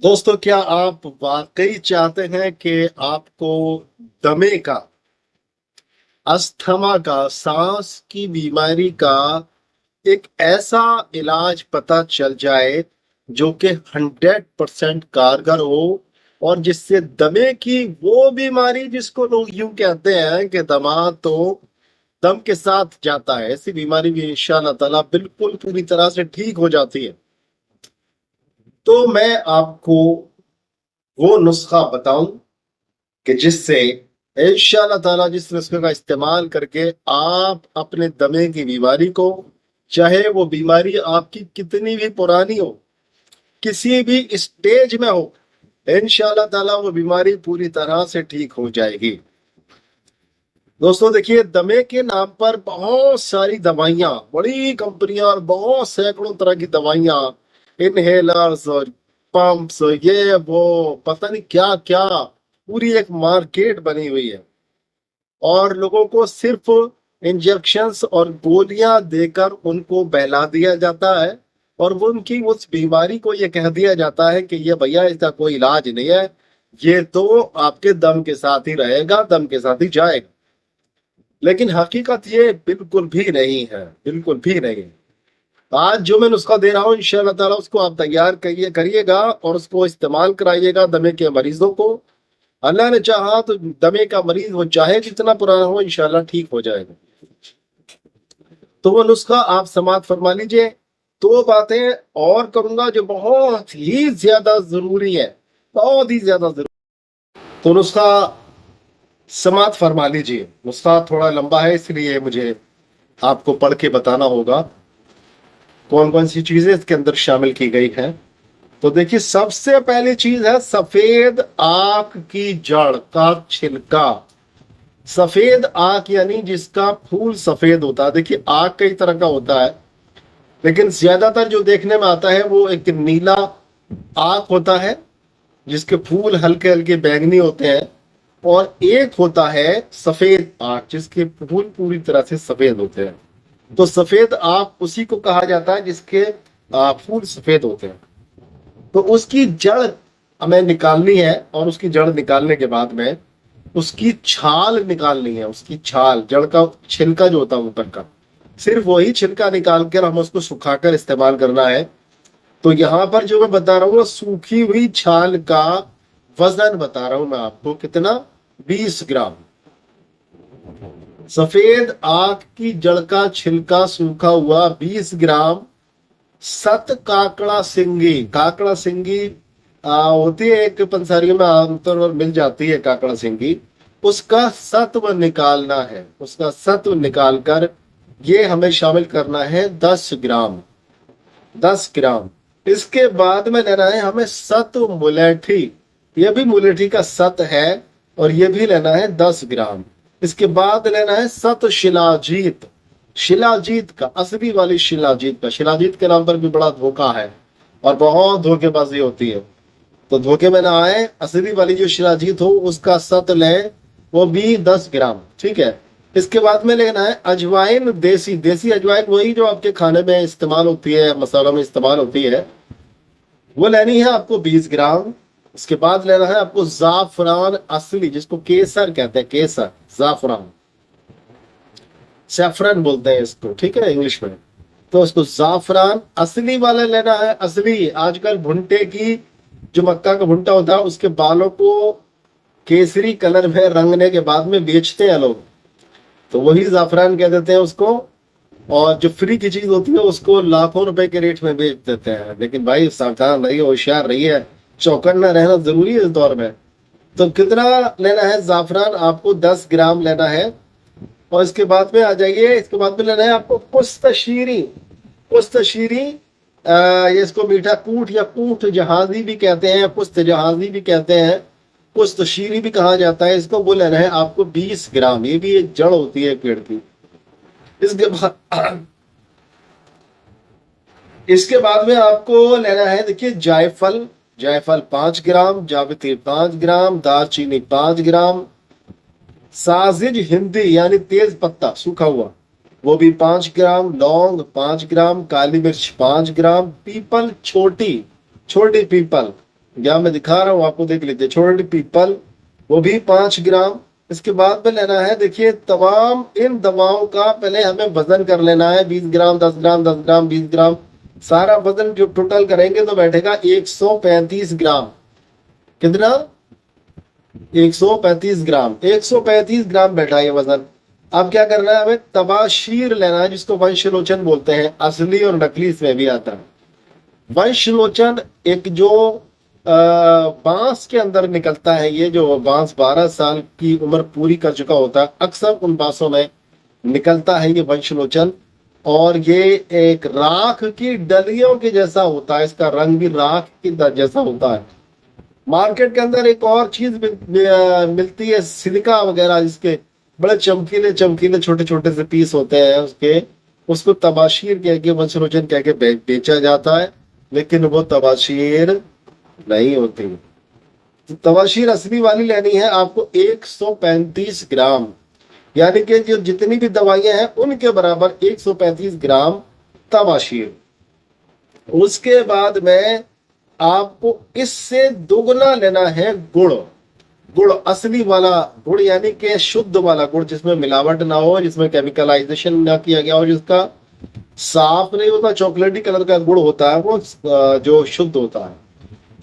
दोस्तों, क्या आप वाकई चाहते हैं कि आपको दमे का, अस्थमा का, सांस की बीमारी का एक ऐसा इलाज पता चल जाए जो कि 100% कारगर हो और जिससे दमे की वो बीमारी जिसको लोग यूं कहते हैं कि दमा तो दम के साथ जाता है, ऐसी बीमारी भी इंशाअल्लाह ताला बिल्कुल पूरी तरह से ठीक हो जाती है। तो मैं आपको वो नुस्खा बताऊं कि जिससे इंशाअल्लाह ताला जिस नुस्खे का इस्तेमाल करके आप अपने दमे की बीमारी को, चाहे वो बीमारी आपकी कितनी भी पुरानी हो, किसी भी स्टेज में हो, इंशाअल्लाह ताला वो बीमारी पूरी तरह से ठीक हो जाएगी। दोस्तों देखिए, दमे के नाम पर बहुत सारी दवाइयां, बड़ी कंपनियां और बहुत सैकड़ों तरह की दवाइयां, इनहेलर्स और पंप्स, ये वो पता नहीं क्या क्या, पूरी एक मार्केट बनी हुई है। और लोगों को सिर्फ इंजेक्शंस और गोलियां देकर उनको बहला दिया जाता है और वो उनकी उस बीमारी को ये कह दिया जाता है कि ये भैया इसका कोई इलाज नहीं है, ये तो आपके दम के साथ ही रहेगा, दम के साथ ही जाएगा। लेकिन हकीकत ये बिल्कुल भी नहीं है, बिल्कुल भी नहीं है। आज जो मैं नुस्खा दे रहा हूँ इंशाअल्लाह ताला उसको आप तैयार करिएगा और उसको इस्तेमाल कराइएगा दमे के मरीजों को। अल्लाह ने चाहा तो दमे का मरीज वो चाहे जितना पुराना हो इंशाल्लाह ठीक हो जाएगा। तो वो नुस्खा आप समाप्त फरमा लीजिए। दो बातें और करूंगा जो बहुत ही ज्यादा जरूरी है, बहुत ही ज्यादा जरूरी। तो नुस्खा समाप्त फरमा लीजिए। नुस्खा थोड़ा लंबा है इसलिए मुझे आपको पढ़ के बताना होगा कौन कौन सी चीजें इसके अंदर शामिल की गई हैं। तो देखिए, सबसे पहली चीज है सफेद आक की जड़ का छिलका। सफेद आक यानी जिसका फूल सफेद होता है। देखिए, आक कई तरह का होता है, लेकिन ज्यादातर जो देखने में आता है वो एक नीला आक होता है जिसके फूल हल्के हल्के बैंगनी होते हैं, और एक होता है सफेद आक जिसके फूल पूरी तरह से सफेद होते हैं। तो सफेद आक उसी को कहा जाता है जिसके फूल सफेद होते हैं। तो उसकी जड़ हमें निकालनी है और उसकी जड़ निकालने के बाद में उसकी छाल निकालनी है। उसकी छाल, जड़ का छिलका जो होता है ऊपर का, सिर्फ वही छिलका निकाल कर हम उसको सुखाकर इस्तेमाल करना है। तो यहाँ पर जो मैं बता रहा हूँ सूखी हुई छाल का वजन बता रहा हूं मैं आपको, कितना? 20 ग्राम। सफेद आक की जड़ का छिलका सूखा हुआ 20 ग्राम। सत काकड़ा सिंगी, काकड़ा सिंगी होती है एक पंसारियों में आमतौर पर मिल जाती है काकड़ा सिंगी, उसका सत्व निकालना है। उसका सत्व निकालकर ये हमें शामिल करना है 10 ग्राम। 10 ग्राम। इसके बाद में लेना है हमें सत्व मुलेठी, यह भी मुलेठी का सत है, और यह भी लेना है 10 ग्राम। इसके बाद लेना है सत शिलाजीत, शिलाजीत का, असली वाली शिलाजीत का। शिलाजीत के नाम पर भी बड़ा धोखा है और बहुत धोखेबाजी होती है, तो धोखे में ना आए। असली वाली जो शिलाजीत हो उसका सत लें, वो भी 10 ग्राम, ठीक है। इसके बाद में लेना है अजवाइन, देसी देसी अजवाइन, वही जो आपके खाने में इस्तेमाल होती है, मसालों में इस्तेमाल होती है, वो लेनी है आपको 20 ग्राम। उसके बाद लेना है आपको जाफरान असली, जिसको केसर कहते हैं, केसर, जाफरान, सैफरन बोलते हैं इसको, ठीक है, इंग्लिश में। तो उसको जाफरान असली वाला लेना है। असली, आजकल भुट्टे की, जो मक्का का भुट्टा होता है उसके बालों को केसरी कलर में रंगने के बाद में बेचते हैं लोग, तो वही जाफरान कह देते हैं उसको। और जो फ्री की चीज होती है उसको लाखों रुपए के रेट में बेच देते हैं। लेकिन भाई सावधान रहिए, होशियार रहिए, चौकन्ना रहना जरूरी है इस दौर में। तो कितना लेना है? जाफरान आपको 10 ग्राम लेना है। और इसके बाद में आ जाइए, इसके बाद में लेना है आपको पुस्तशीरी। पुस्तशीरी, ये इसको मीठा कूट या कूट जहाजी भी कहते हैं, पुस्त जहाजी भी कहते हैं, पुस्तशीरी भी कहा जाता है इसको। वो लेना है आपको 20 ग्राम। ये भी एक जड़ होती है पेड़ की। इसके बाद इसके बाद में आपको लेना है, देखिए, जायफल। जायफल 5 ग्राम, जावित्री 5 ग्राम, दालचीनी 5 ग्राम, साजिज हिंदी यानी तेज पत्ता सूखा हुआ, वो भी 5 ग्राम, लौंग 5 ग्राम, काली मिर्च 5 ग्राम, पीपल छोटी, छोटी पीपल या मैं दिखा रहा हूँ आपको, देख लीजिए। छोटी पीपल वो भी 5 ग्राम। इसके बाद में लेना है, देखिए तमाम इन दवाओं का पहले हमें वजन कर लेना है। 20 ग्राम, 10 ग्राम, 10 ग्राम, 20 ग्राम, सारा वजन जो टोटल करेंगे तो बैठेगा 135 ग्राम। कितना? 135 ग्राम। 135 ग्राम बैठा ये वजन। अब क्या करना है, हमें तबाशीर लेना है, जिसको वंशलोचन बोलते हैं। असली और नकली इसमें भी आता है। वंशलोचन एक जो बांस के अंदर निकलता है, ये जो बांस 12 साल की उम्र पूरी कर चुका होता है, अक्सर उन बांसों में निकलता है ये वंशलोचन। और ये एक राख की डलियों के जैसा होता है, इसका रंग भी राख की जैसा होता है। मार्केट के अंदर एक और चीज मिलती है, सिलिका वगैरह, जिसके बड़े चमकीले चमकीले छोटे छोटे से पीस होते हैं उसके, उसको तबाशीर कह के, वंशलोचन कह के बेचा जाता है, लेकिन वो तबाशीर नहीं होती। तो तबाशीर असली वाली लेनी है आपको 135 ग्राम, यानी कि जो जितनी भी दवाइयां हैं उनके बराबर 135 ग्राम तबाशीर। उसके बाद में आपको इससे दोगुना लेना है गुड़। गुड़ असली वाला गुड़, यानी कि शुद्ध वाला गुड़, जिसमें मिलावट ना हो, जिसमें केमिकलाइजेशन ना किया गया हो, जिसका साफ नहीं होता, चॉकलेटी कलर का गुड़ होता है वो, जो शुद्ध होता है।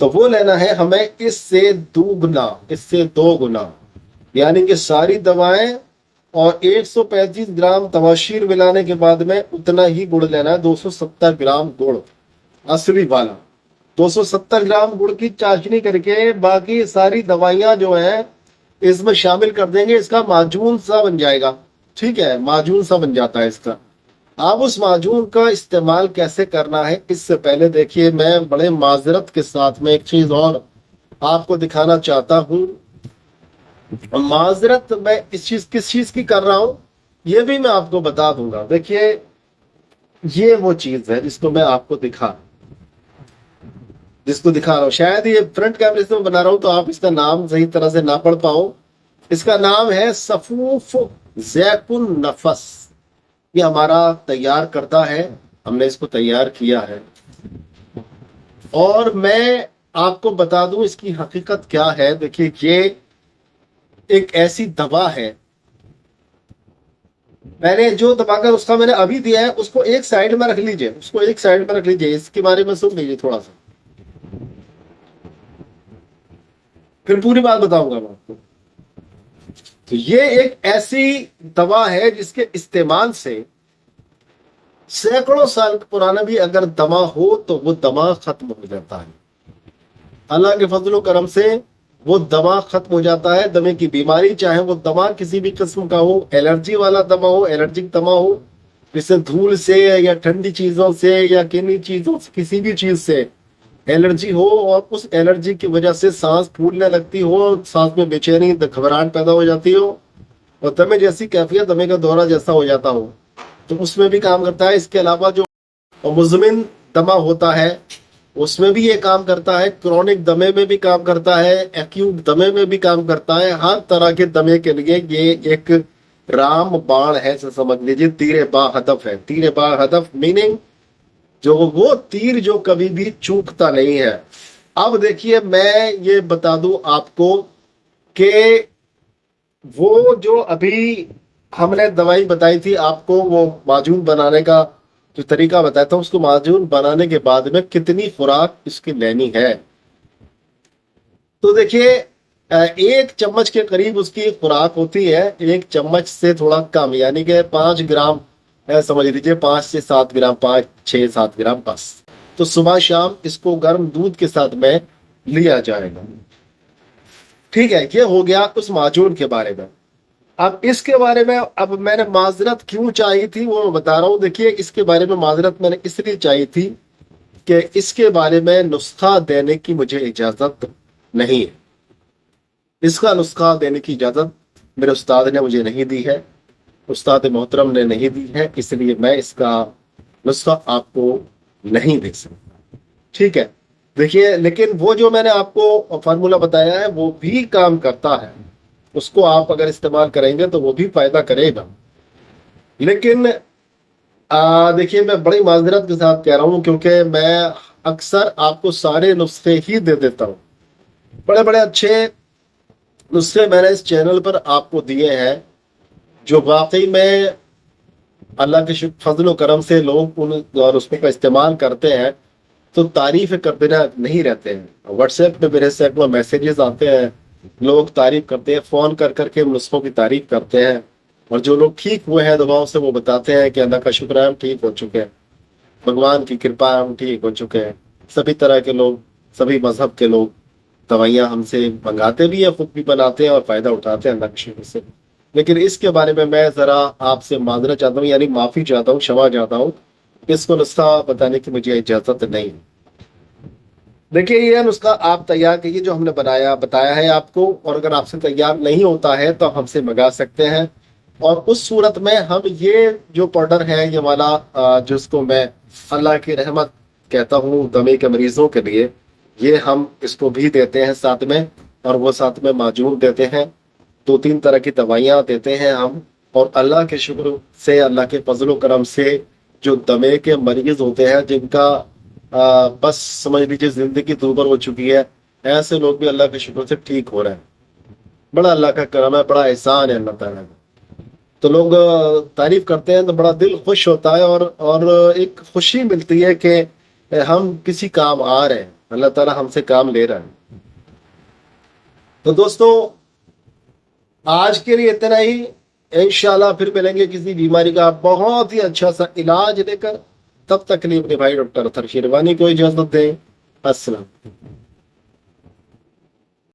तो वो लेना है हमें इससे दुगुना, इससे 2 गुना, यानी कि सारी दवाएं और 135 ग्राम तबाशीर मिलाने के बाद में उतना ही गुड़ लेना है। 270 ग्राम गुड़ असली वाला। 270 ग्राम गुड़ की चाशनी करके बाकी सारी दवाइयां जो है इसमें शामिल कर देंगे। इसका माजून सा बन जाएगा। ठीक है, माजून सा बन जाता है इसका। अब उस माजून का इस्तेमाल कैसे करना है, इससे पहले देखिए मैं बड़े माजरत के साथ में एक चीज और आपको दिखाना चाहता हूं। माजरत मैं इस चीज किस चीज की कर रहा हूं ये भी मैं आपको बता दूंगा। देखिए ये वो चीज है जिसको दिखा रहा हूं। शायद ये फ्रंट कैमरे से मैं बना रहा हूं तो आप इसका नाम सही तरह से ना पढ़ पाओ। इसका नाम है सफूफ जैकुन नफस। ये हमारा तैयार करता है, हमने इसको तैयार किया है। और मैं आपको बता दूं इसकी हकीकत क्या है। देखिए ये एक ऐसी दवा है, मैंने जो दबाकर उसका मैंने अभी दिया है उसको एक साइड में रख लीजिए, इसके बारे में सुन लीजिए थोड़ा सा, फिर पूरी बात बताऊंगा मैं आपको। तो ये एक ऐसी दवा है जिसके इस्तेमाल से सैकड़ों साल पुराना भी अगर दमा हो तो वो दमा खत्म हो जाता है। अल्लाह के फजलो करम से वो दमा खत्म हो जाता है। दमे की बीमारी, चाहे वो दमा किसी भी किस्म का हो, एलर्जी वाला दमा हो, एलर्जिक दमा हो, जिससे धूल से या ठंडी चीजों से या किन्हीं चीजों से, किसी भी चीज से एलर्जी हो और उस एलर्जी की वजह से सांस फूलने लगती हो, सांस में बेचैनी, घबराहट पैदा हो जाती हो और दमे जैसी कैफियत, दमे का दौरा जैसा हो जाता हो, तो उसमें भी काम करता है। इसके अलावा जो मुजमिन दमा होता है उसमें भी ये काम करता है। क्रॉनिक दमे में भी काम करता है, एक्यूट दमे में भी काम करता है। हर तरह के दमे के लिए ये एक राम बाण है, समझ लीजिए। तीर बा हदफ है। तीर बा हदफ मीनिंग जो वो तीर जो कभी भी चूकता नहीं है। अब देखिए मैं ये बता दूं आपको कि वो जो अभी हमने दवाई बताई थी आपको, वो माजून बनाने का जो तरीका बताया था, उसको माजून बनाने के बाद में कितनी खुराक इसकी लेनी है। तो देखिए 1 चम्मच के करीब उसकी खुराक होती है। 1 चम्मच से थोड़ा कम, यानी कि 5 ग्राम समझ लीजिए, 5 से 7 ग्राम, 5, 6, 7 ग्राम बस। तो सुबह शाम इसको गर्म दूध के साथ में लिया जाएगा। ठीक है, ये हो गया उस माजून के बारे में। अब इसके बारे में अब मैंने माजरत क्यों चाहिए थी वो मैं बता रहा हूं। देखिए इसके बारे में माजरत मैंने इसलिए चाहिए थी कि इसके बारे में नुस्खा देने की मुझे इजाजत नहीं है। इसका नुस्खा देने की इजाजत मेरे उस्ताद ने मुझे नहीं दी है, उस्ताद मोहतरम ने नहीं दी है, इसलिए मैं इसका नुस्खा आपको नहीं दे सकता। ठीक है, देखिए लेकिन वो जो मैंने आपको फार्मूला बताया है वो भी काम करता है। उसको आप अगर इस्तेमाल करेंगे तो वो भी फायदा करेगा। लेकिन देखिए मैं बड़ी माजरत के साथ कह रहा हूं, क्योंकि मैं अक्सर आपको सारे नुस्खे ही दे देता हूँ। बड़े बड़े अच्छे नुस्खे मैंने इस चैनल पर आपको दिए हैं, जो वाकई में अल्लाह के फजल करम से लोग उन और उसको का इस्तेमाल करते हैं तो तारीफ कर बिना नहीं रहते हैं। व्हाट्सएप पे मेरे सैकड़ों मैसेजेस आते हैं, लोग तारीफ करते हैं, फोन कर करके नुस्खों की तारीफ करते हैं, और जो लोग ठीक हुए हैं दवाओं से वो बताते हैं कि अल्लाह का शुक्र है हम ठीक हो चुके हैं, भगवान की कृपा है हम ठीक हो चुके हैं। सभी तरह के लोग, सभी मजहब के लोग दवाइयाँ हमसे मंगाते भी हैं, खुद भी बनाते हैं और फायदा उठाते हैं अल्लाह के शुक्र से। लेकिन इसके बारे में मैं जरा आपसे माजरा चाहता हूँ, यानी माफी चाहता हूँ, क्षमा चाहता हूँ, इसको नुस्खा बताने की मुझे इजाजत नहीं है। देखिए ये नुस्खा आप तैयार कीजिए जो हमने बताया है आपको, और अगर आपसे तैयार नहीं होता है तो हमसे मंगा सकते हैं। और उस सूरत में हम ये जो पाउडर है ये वाला जिसको मैं अल्लाह की रहमत कहता हूँ दमे के मरीजों के लिए, ये हम इसको भी देते हैं साथ में, और वो साथ में माजून देते हैं, 2-3 तरह की दवाइयाँ देते हैं हम। और अल्लाह के शुक्र से, अल्लाह के फजल करम से जो दमे के मरीज होते हैं जिनका बस समझ लीजिए जिंदगी दूभर हो चुकी है, ऐसे लोग भी अल्लाह के शुक्र से ठीक हो रहे हैं। बड़ा अल्लाह का करम है, बड़ा एहसान है अल्लाह ताला का। तो लोग तारीफ करते हैं तो बड़ा दिल खुश होता है, और एक खुशी मिलती है कि हम किसी काम आ रहे हैं, अल्लाह ताला हमसे काम ले रहा है। तो दोस्तों आज के लिए इतना ही, इंशाल्लाह फिर मिलेंगे किसी बीमारी का बहुत ही अच्छा सा इलाज लेकर। तब तक के लिए अपने भाई डॉक्टर अतहर शेरवानी को इजाजत दें। अस्सलाम।